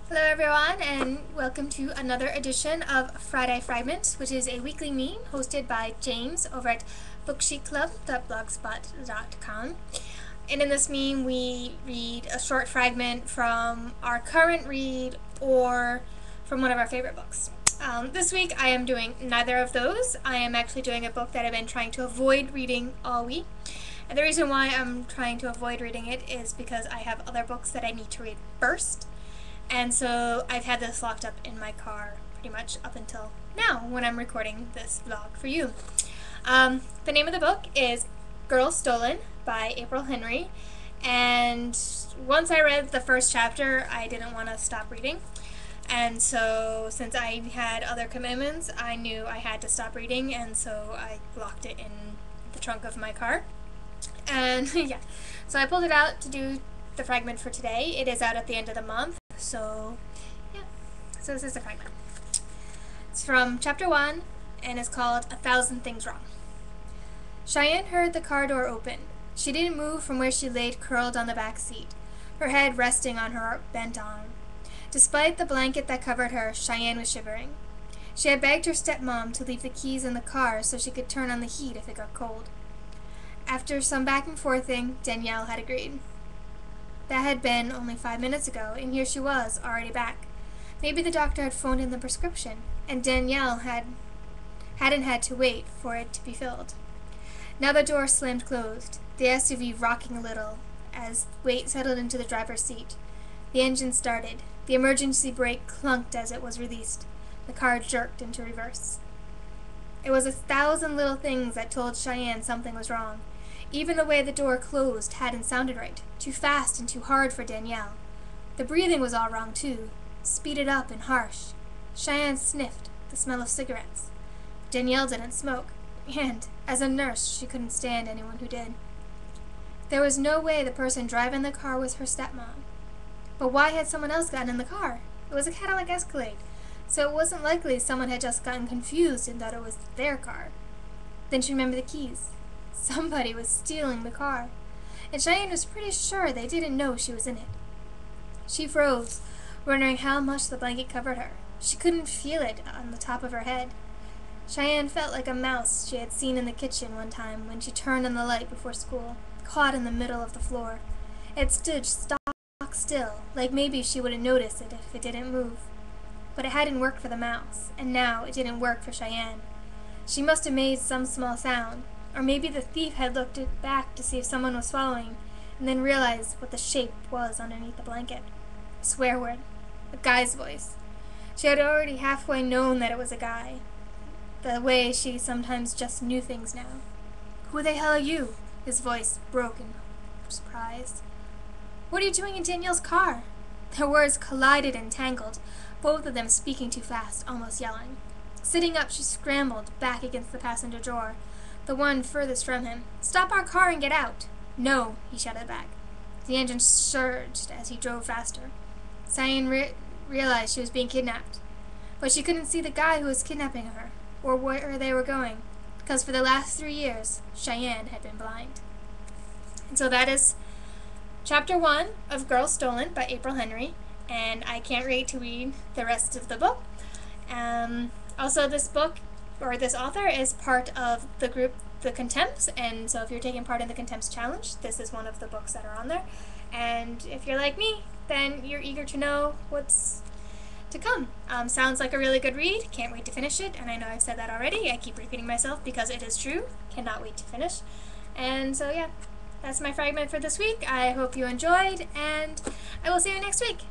Hello everyone, and welcome to another edition of Friday Fragment, which is a weekly meme hosted by James over at booksheetclub.blogspot.com. And in this meme we read a short fragment from our current read or from one of our favorite books. This week I am doing neither of those. I am actually doing a book that I've been trying to avoid reading all week. And the reason why I'm trying to avoid reading it is because I have other books that I need to read first. And so I've had this locked up in my car pretty much up until now when I'm recording this vlog for you. The name of the book is Girl Stolen by April Henry, and once I read the first chapter I didn't want to stop reading, and so since I had other commitments I knew I had to stop reading, and so I locked it in the trunk of my car. And yeah, so I pulled it out to do the fragment for today. It is out at the end of the month. So, yeah. So this is the fragment. It's from chapter 1 and is called 1,000 Things Wrong. Cheyenne heard the car door open. She didn't move from where she laid curled on the back seat, her head resting on her bent arm. Despite the blanket that covered her, Cheyenne was shivering. She had begged her stepmom to leave the keys in the car so she could turn on the heat if it got cold. After some back and forthing, Danielle had agreed. That had been only 5 minutes ago, and here she was, already back. Maybe the doctor had phoned in the prescription, and Danielle hadn't had to wait for it to be filled. Now the door slammed closed, the SUV rocking a little as weight settled into the driver's seat. The engine started. The emergency brake clunked as it was released. The car jerked into reverse. It was 1,000 little things that told Cheyenne something was wrong. Even the way the door closed hadn't sounded right, too fast and too hard for Danielle. The breathing was all wrong, too, speeded up and harsh. Cheyenne sniffed the smell of cigarettes. Danielle didn't smoke, and, as a nurse, she couldn't stand anyone who did. There was no way the person driving the car was her stepmom. But why had someone else gotten in the car? It was a Cadillac Escalade, so it wasn't likely someone had just gotten confused and thought it was their car. Then she remembered the keys. Somebody was stealing the car, and Cheyenne was pretty sure they didn't know she was in it. She froze, wondering how much the blanket covered her. She couldn't feel it on the top of her head. Cheyenne felt like a mouse she had seen in the kitchen one time when she turned on the light before school, caught in the middle of the floor. It stood stock still, like maybe she would have noticed it if it didn't move. But it hadn't worked for the mouse, and now it didn't work for Cheyenne. She must have made some small sound. Or maybe the thief had looked back to see if someone was following, and then realized what the shape was underneath the blanket. A swear word. A guy's voice. She had already halfway known that it was a guy. The way she sometimes just knew things now. "Who the hell are you?" His voice broke in surprise. "What are you doing in Danielle's car?" Their words collided and tangled, both of them speaking too fast, almost yelling. Sitting up, she scrambled back against the passenger door, the one furthest from him. "Stop our car and get out!" "No," he shouted back. The engine surged as he drove faster. Cheyenne realized she was being kidnapped, but she couldn't see the guy who was kidnapping her, or where they were going, because for the last 3 years, Cheyenne had been blind. And so that is Chapter 1 of Girl Stolen by April Henry, and I can't wait to read the rest of the book. Also, this book, or this author, is part of the group The Contempts, and so if you're taking part in the Contempts Challenge, this is one of the books that are on there. And if you're like me, then you're eager to know what's to come. Sounds like a really good read. Can't wait to finish it, and I know I've said that already. I keep repeating myself because it is true. Cannot wait to finish. And so yeah, that's my fragment for this week. I hope you enjoyed, and I will see you next week.